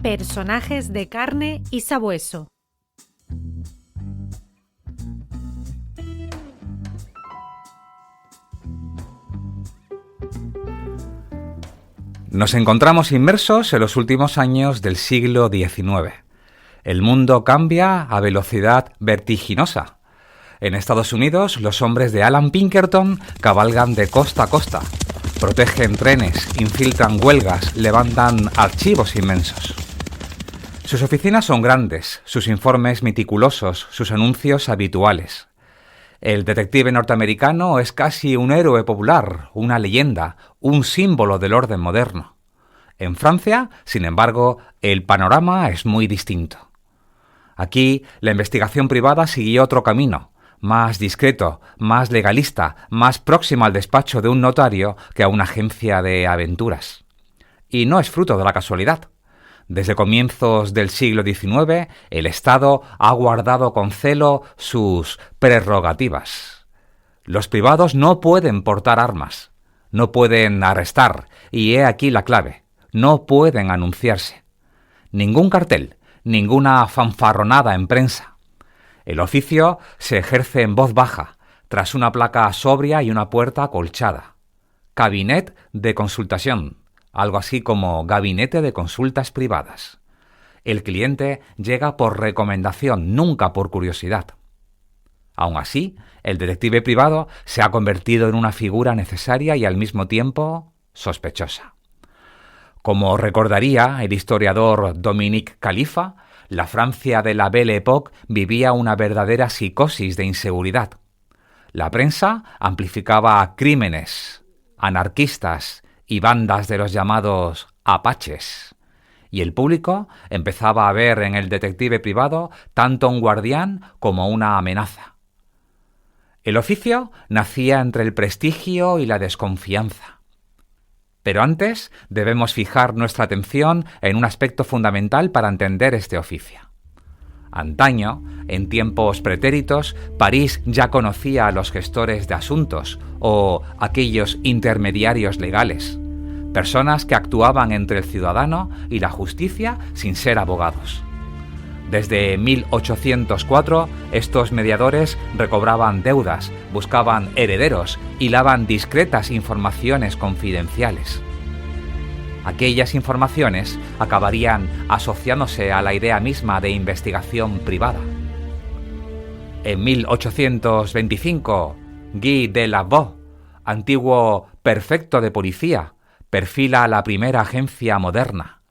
Personajes de carne y sabueso. Nos encontramos inmersos en los últimos años del siglo XIX. El mundo cambia a velocidad vertiginosa. En Estados Unidos, los hombres de Alan Pinkerton cabalgan de costa a costa, protegen trenes, infiltran huelgas, levantan archivos inmensos. Sus oficinas son grandes, sus informes meticulosos, sus anuncios habituales. El detective norteamericano es casi un héroe popular, una leyenda, un símbolo del orden moderno. En Francia, sin embargo, el panorama es muy distinto. Aquí, la investigación privada siguió otro camino, más discreto, más legalista, más próximo al despacho de un notario que a una agencia de aventuras. Y no es fruto de la casualidad. Desde comienzos del siglo XIX, el Estado ha guardado con celo sus prerrogativas. Los privados no pueden portar armas, no pueden arrestar, y he aquí la clave, no pueden anunciarse. Ningún cartel, ninguna fanfarronada en prensa. El oficio se ejerce en voz baja, tras una placa sobria y una puerta acolchada. Cabinet de consultación. Algo así como gabinete de consultas privadas. El cliente llega por recomendación, nunca por curiosidad. Aun así, el detective privado se ha convertido en una figura necesaria y al mismo tiempo sospechosa. Como recordaría el historiador Dominique Khalifa, la Francia de la Belle Époque vivía una verdadera psicosis de inseguridad. La prensa amplificaba crímenes, anarquistas y bandas de los llamados apaches, y el público empezaba a ver en el detective privado tanto un guardián como una amenaza. El oficio nacía entre el prestigio y la desconfianza. Pero antes debemos fijar nuestra atención en un aspecto fundamental para entender este oficio. Antaño, en tiempos pretéritos, París ya conocía a los gestores de asuntos o aquellos intermediarios legales, personas que actuaban entre el ciudadano y la justicia sin ser abogados. Desde 1804, estos mediadores recobraban deudas, buscaban herederos, hilaban discretas informaciones confidenciales. Aquellas informaciones acabarían asociándose a la idea misma de investigación privada. En 1825, Guy de Lavaux, antiguo prefecto de policía, perfila la primera agencia moderna.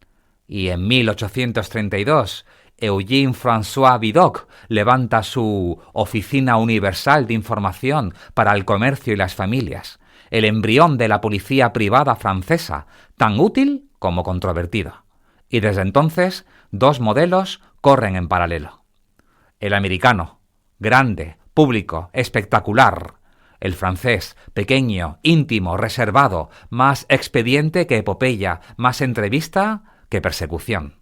Y en 1832, Eugène-François Vidocq levanta su Oficina Universal de Información para el Comercio y las Familias, el embrión de la policía privada francesa, tan útil como controvertido. Y desde entonces, dos modelos corren en paralelo. El americano, grande, público, espectacular. El francés, pequeño, íntimo, reservado, más expediente que epopeya, más entrevista que persecución.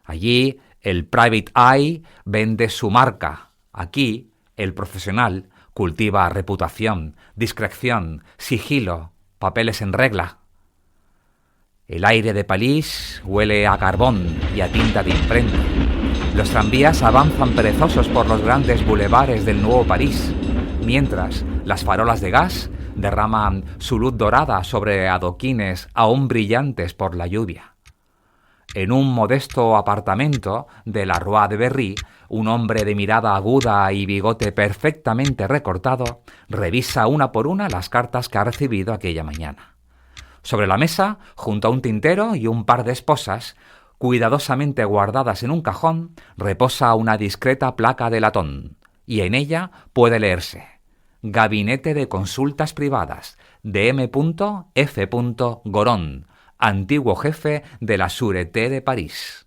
Allí, el private eye vende su marca. Aquí, el profesional cultiva reputación, discreción, sigilo, papeles en regla. El aire de París huele a carbón y a tinta de imprenta. Los tranvías avanzan perezosos por los grandes bulevares del Nuevo París, mientras las farolas de gas derraman su luz dorada sobre adoquines aún brillantes por la lluvia. En un modesto apartamento de la Rue de Berry, un hombre de mirada aguda y bigote perfectamente recortado revisa una por una las cartas que ha recibido aquella mañana. Sobre la mesa, junto a un tintero y un par de esposas, cuidadosamente guardadas en un cajón, reposa una discreta placa de latón, y en ella puede leerse: Gabinete de Consultas Privadas de M.F. Goron, antiguo jefe de la Sûreté de París.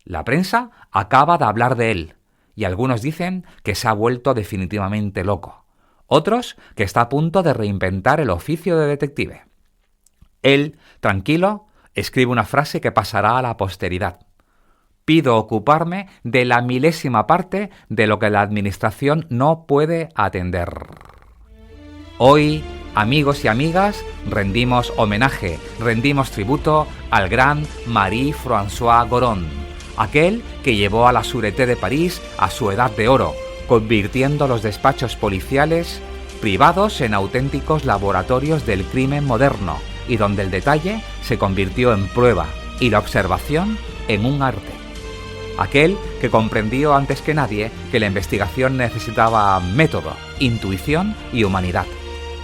La prensa acaba de hablar de él, y algunos dicen que se ha vuelto definitivamente loco. Otros que está a punto de reinventar el oficio de detective. Él, tranquilo, escribe una frase que pasará a la posteridad. Pido ocuparme de la milésima parte de lo que la administración no puede atender. Hoy amigos y amigas, rendimos homenaje, rendimos tributo al gran Marie-François Goron, aquel que llevó a la Sûreté de París a su edad de oro, convirtiendo los despachos policiales privados en auténticos laboratorios del crimen moderno, y donde el detalle se convirtió en prueba y la observación en un arte. Aquel que comprendió antes que nadie que la investigación necesitaba método, intuición y humanidad.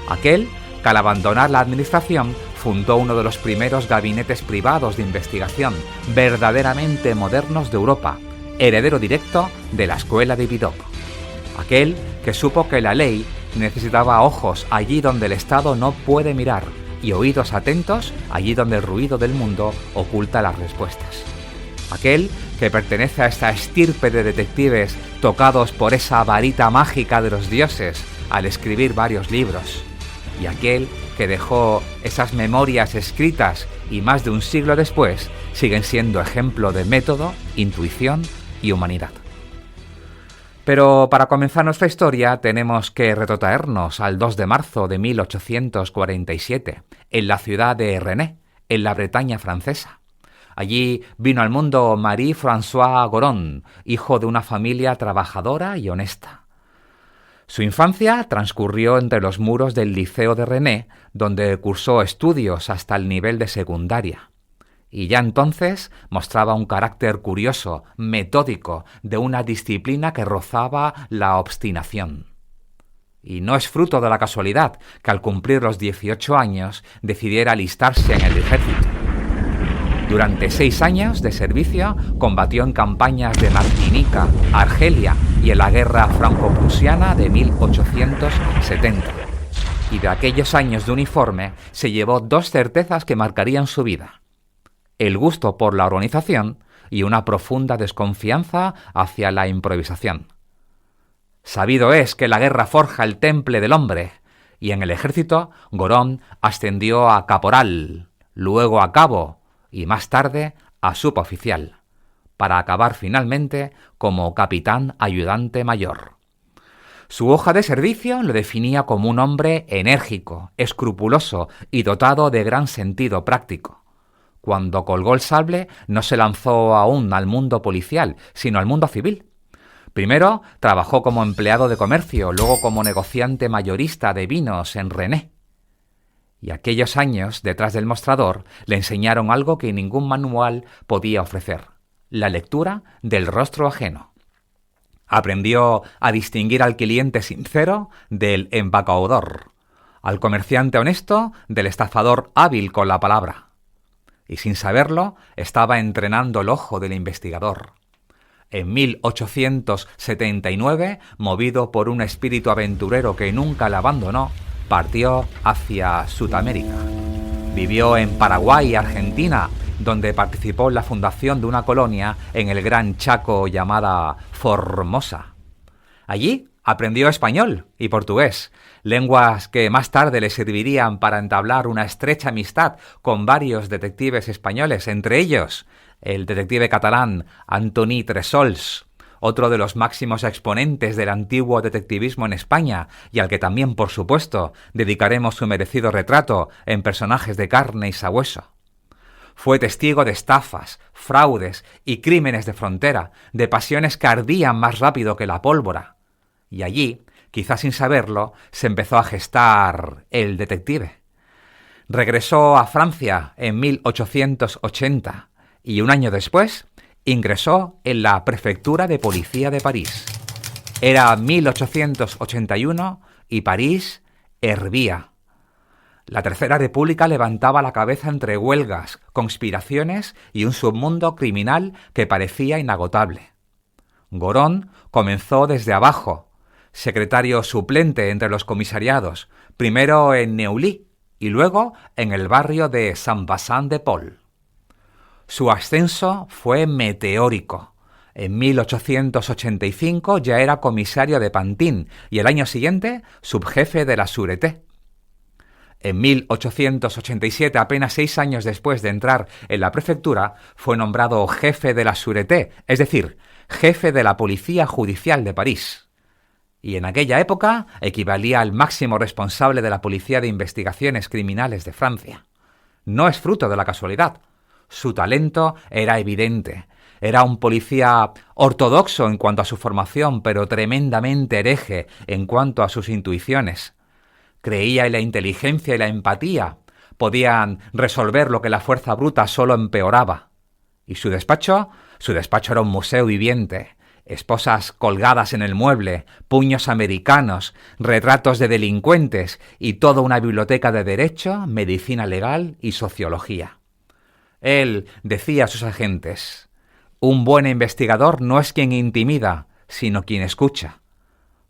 Aquel que al abandonar la administración fundó uno de los primeros gabinetes privados de investigación verdaderamente modernos de Europa, heredero directo de la escuela de Vidocq. Aquel que supo que la ley necesitaba ojos allí donde el Estado no puede mirar y oídos atentos allí donde el ruido del mundo oculta las respuestas. Aquel que pertenece a esta estirpe de detectives tocados por esa varita mágica de los dioses al escribir varios libros. Y aquel que dejó esas memorias escritas y más de un siglo después siguen siendo ejemplo de método, intuición y humanidad. Pero para comenzar nuestra historia tenemos que retrotraernos al 2 de marzo de 1847, en la ciudad de Rennes, en la Bretaña francesa. Allí vino al mundo Marie-François Goron, hijo de una familia trabajadora y honesta. Su infancia transcurrió entre los muros del Liceo de Rennes, donde cursó estudios hasta el nivel de secundaria. Y ya entonces mostraba un carácter curioso, metódico, de una disciplina que rozaba la obstinación. Y no es fruto de la casualidad que al cumplir los 18 años decidiera alistarse en el ejército. Durante 6 años de servicio combatió en campañas de Martinica, Argelia y en la guerra franco-prusiana de 1870. Y de aquellos años de uniforme se llevó 2 certezas que marcarían su vida: el gusto por la organización y una profunda desconfianza hacia la improvisación. Sabido es que la guerra forja el temple del hombre, y en el ejército Goron ascendió a caporal, luego a cabo y más tarde a suboficial, para acabar finalmente como capitán ayudante mayor. Su hoja de servicio lo definía como un hombre enérgico, escrupuloso y dotado de gran sentido práctico. Cuando colgó el sable no se lanzó aún al mundo policial, sino al mundo civil. Primero trabajó como empleado de comercio, luego como negociante mayorista de vinos en Rennes. Y aquellos años detrás del mostrador le enseñaron algo que ningún manual podía ofrecer: la lectura del rostro ajeno. Aprendió a distinguir al cliente sincero del embaucador, al comerciante honesto del estafador hábil con la palabra. Y sin saberlo, estaba entrenando el ojo del investigador. En 1879, movido por un espíritu aventurero que nunca le abandonó, partió hacia Sudamérica. Vivió en Paraguay y Argentina, donde participó en la fundación de una colonia en el Gran Chaco llamada Formosa. Allí aprendió español y portugués, lenguas que más tarde le servirían para entablar una estrecha amistad con varios detectives españoles, entre ellos el detective catalán Antoni Tressols, otro de los máximos exponentes del antiguo detectivismo en España y al que también, por supuesto, dedicaremos su merecido retrato en Personajes de carne y sabueso. Fue testigo de estafas, fraudes y crímenes de frontera, de pasiones que ardían más rápido que la pólvora. Y allí, quizás sin saberlo, se empezó a gestar el detective. Regresó a Francia en 1880 y un año después ingresó en la Prefectura de Policía de París. Era 1881 y París hervía. La Tercera República levantaba la cabeza entre huelgas, conspiraciones y un submundo criminal que parecía inagotable. Goron comenzó desde abajo, secretario suplente entre los comisariados, primero en Neuilly y luego en el barrio de Saint-Vincent-de-Paul. Su ascenso fue meteórico. En 1885 ya era comisario de Pantin y el año siguiente subjefe de la Sûreté. En 1887, apenas 6 años después de entrar en la prefectura, fue nombrado jefe de la Sûreté, es decir, jefe de la Policía Judicial de París. y en aquella época equivalía al máximo responsable de la Policía de Investigaciones Criminales de Francia. No es fruto de la casualidad. Su talento era evidente. Era un policía ortodoxo en cuanto a su formación, pero tremendamente hereje en cuanto a sus intuiciones. Creía en la inteligencia y la empatía. Podían resolver lo que la fuerza bruta solo empeoraba. ¿Y su despacho? Su despacho era un museo viviente. Esposas colgadas en el mueble, puños americanos, retratos de delincuentes y toda una biblioteca de derecho, medicina legal y sociología. Él decía a sus agentes: un buen investigador no es quien intimida, sino quien escucha.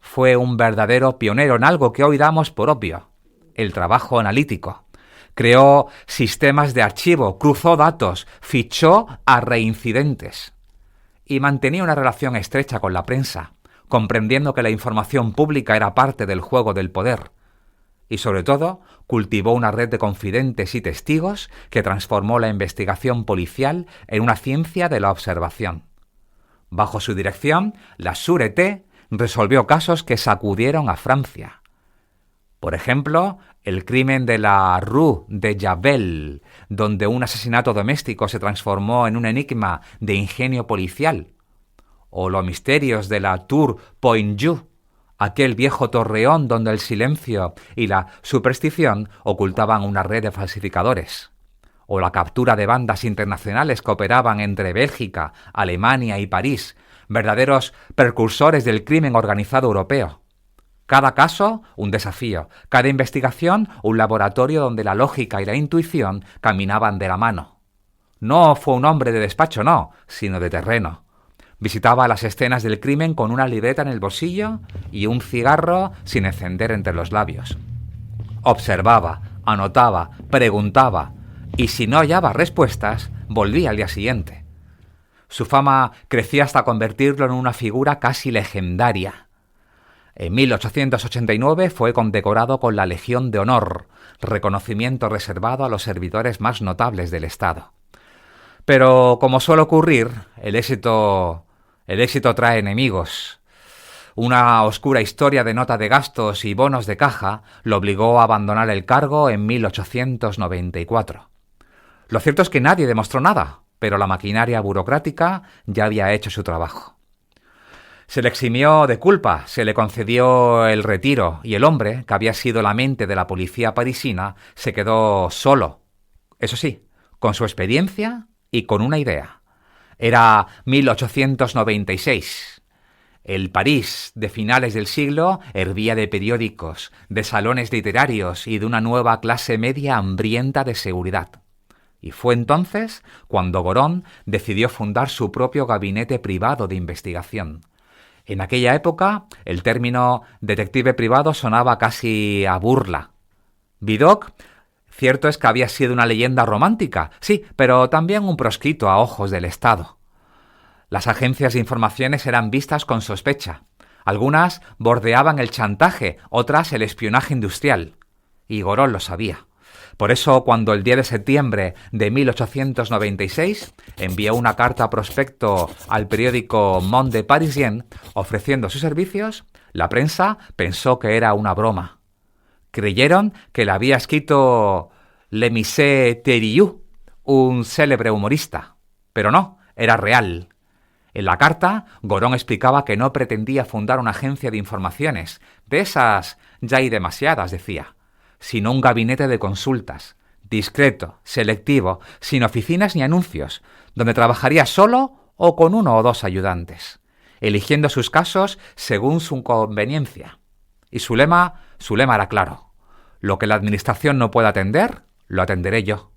Fue un verdadero pionero en algo que hoy damos por obvio: el trabajo analítico. Creó sistemas de archivo, cruzó datos, fichó a reincidentes. Y mantenía una relación estrecha con la prensa, comprendiendo que la información pública era parte del juego del poder. Y sobre todo, cultivó una red de confidentes y testigos que transformó la investigación policial en una ciencia de la observación. Bajo su dirección, la Sûreté resolvió casos que sacudieron a Francia. Por ejemplo, el crimen de la Rue de Javel, donde un asesinato doméstico se transformó en un enigma de ingenio policial. O los misterios de la Tour Pointue, aquel viejo torreón donde el silencio y la superstición ocultaban una red de falsificadores. O la captura de bandas internacionales que operaban entre Bélgica, Alemania y París, verdaderos precursores del crimen organizado europeo. Cada caso, un desafío. Cada investigación, un laboratorio donde la lógica y la intuición caminaban de la mano. No fue un hombre de despacho, no, sino de terreno. Visitaba las escenas del crimen con una libreta en el bolsillo y un cigarro sin encender entre los labios. Observaba, anotaba, preguntaba, y si no hallaba respuestas, volvía al día siguiente. Su fama crecía hasta convertirlo en una figura casi legendaria. En 1889 fue condecorado con la Legión de Honor, reconocimiento reservado a los servidores más notables del Estado. Pero, como suele ocurrir, el éxito trae enemigos. Una oscura historia de nota de gastos y bonos de caja lo obligó a abandonar el cargo en 1894. Lo cierto es que nadie demostró nada, pero la maquinaria burocrática ya había hecho su trabajo. Se le eximió de culpa, se le concedió el retiro y el hombre, que había sido la mente de la policía parisina, se quedó solo. Eso sí, con su experiencia y con una idea. Era 1896. El París de finales del siglo hervía de periódicos, de salones literarios y de una nueva clase media hambrienta de seguridad. Y fue entonces cuando Goron decidió fundar su propio gabinete privado de investigación. En aquella época, el término detective privado sonaba casi a burla. Vidocq, cierto es que había sido una leyenda romántica, sí, pero también un proscrito a ojos del Estado. Las agencias de informaciones eran vistas con sospecha. Algunas bordeaban el chantaje, otras el espionaje industrial. Y Goron lo sabía. Por eso, cuando el 10 de septiembre de 1896 envió una carta prospecto al periódico Monde Parisien ofreciendo sus servicios, la prensa pensó que era una broma. Creyeron que la había escrito Le Misé Thériault, un célebre humorista. Pero no, era real. En la carta, Goron explicaba que no pretendía fundar una agencia de informaciones, de esas ya hay demasiadas, decía, sino un gabinete de consultas, discreto, selectivo, sin oficinas ni anuncios, donde trabajaría solo o con uno o dos ayudantes, eligiendo sus casos según su conveniencia. Y su lema era claro: lo que la administración no pueda atender, lo atenderé yo.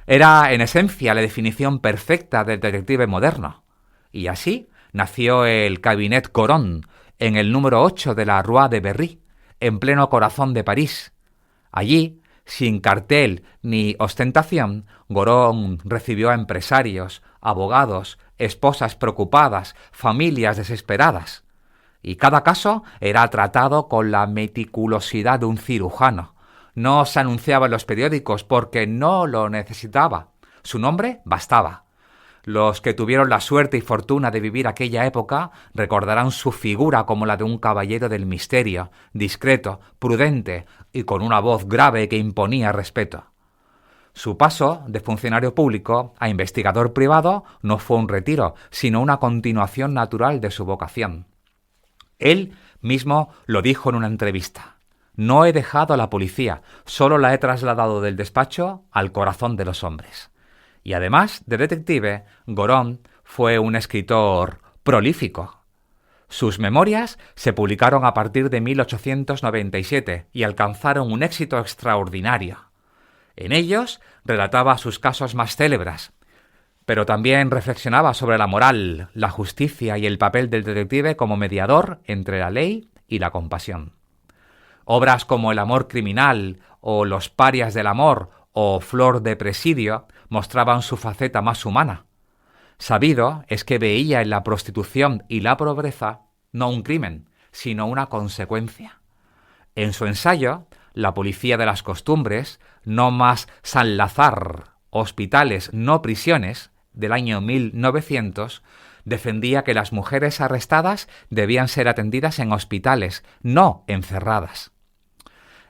Era, en esencia, la definición perfecta del detective moderno. Y así nació el Cabinet Goron, en el número 8 de la Rue de Berry, en pleno corazón de París. Allí, sin cartel ni ostentación, Goron recibió a empresarios, abogados, esposas preocupadas, familias desesperadas. Y cada caso era tratado con la meticulosidad de un cirujano. No se anunciaba en los periódicos porque no lo necesitaba. Su nombre bastaba. Los que tuvieron la suerte y fortuna de vivir aquella época recordarán su figura como la de un caballero del misterio, discreto, prudente y con una voz grave que imponía respeto. Su paso de funcionario público a investigador privado no fue un retiro, sino una continuación natural de su vocación. Él mismo lo dijo en una entrevista: «No he dejado a la policía, solo la he trasladado del despacho al corazón de los hombres». Y además de detective, Goron fue un escritor prolífico. Sus memorias se publicaron a partir de 1897 y alcanzaron un éxito extraordinario. En ellos relataba sus casos más célebres, pero también reflexionaba sobre la moral, la justicia y el papel del detective como mediador entre la ley y la compasión. Obras como El amor criminal o Los parias del amor o Flor de presidio mostraban su faceta más humana. Sabido es que veía en la prostitución y la pobreza no un crimen, sino una consecuencia. En su ensayo, La policía de las costumbres, no más San Lazar, hospitales, no prisiones, del año 1900, defendía que las mujeres arrestadas debían ser atendidas en hospitales, no encerradas.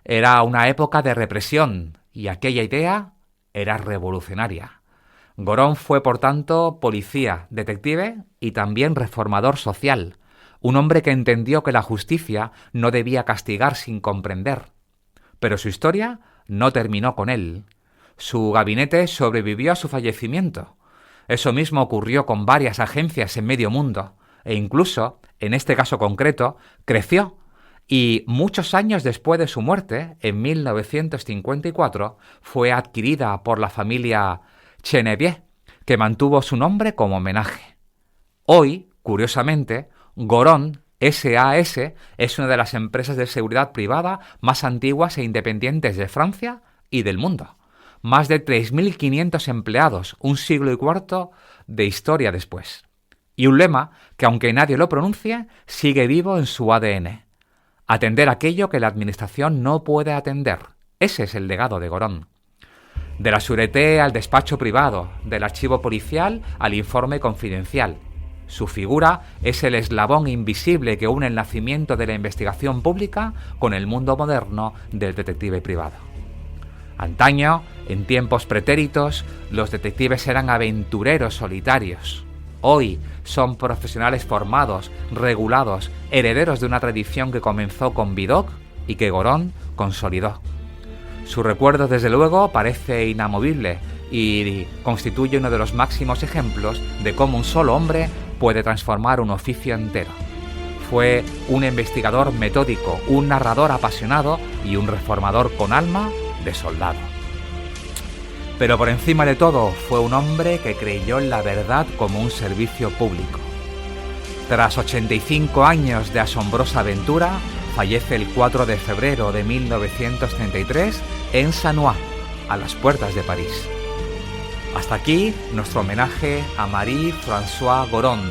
Era una época de represión y aquella idea era revolucionaria. Goron fue, por tanto, policía, detective y también reformador social, un hombre que entendió que la justicia no debía castigar sin comprender. Pero su historia no terminó con él. Su gabinete sobrevivió a su fallecimiento. Eso mismo ocurrió con varias agencias en medio mundo, e incluso, en este caso concreto, creció. Y muchos años después de su muerte, en 1954, fue adquirida por la familia Chenevier, que mantuvo su nombre como homenaje. Hoy, curiosamente, Goron SAS es una de las empresas de seguridad privada más antiguas e independientes de Francia y del mundo. Más de 3.500 empleados, un siglo y cuarto de historia después. Y un lema que, aunque nadie lo pronuncie, sigue vivo en su ADN. Atender aquello que la administración no puede atender. Ese es el legado de Goron. De la Sûreté al despacho privado, del archivo policial al informe confidencial. Su figura es el eslabón invisible que une el nacimiento de la investigación pública con el mundo moderno del detective privado. Antaño, en tiempos pretéritos, los detectives eran aventureros solitarios. Hoy son profesionales formados, regulados, herederos de una tradición que comenzó con Vidocq y que Goron consolidó. Su recuerdo, desde luego, parece inamovible y constituye uno de los máximos ejemplos de cómo un solo hombre puede transformar un oficio entero. Fue un investigador metódico, un narrador apasionado y un reformador con alma de soldado. Pero por encima de todo, fue un hombre que creyó en la verdad como un servicio público. Tras 85 años de asombrosa aventura, fallece el 4 de febrero de 1933 en Sannois, a las puertas de París. Hasta aquí nuestro homenaje a Marie-Françoise Goron,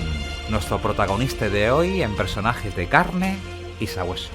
nuestro protagonista de hoy en Personajes de carne y sabueso.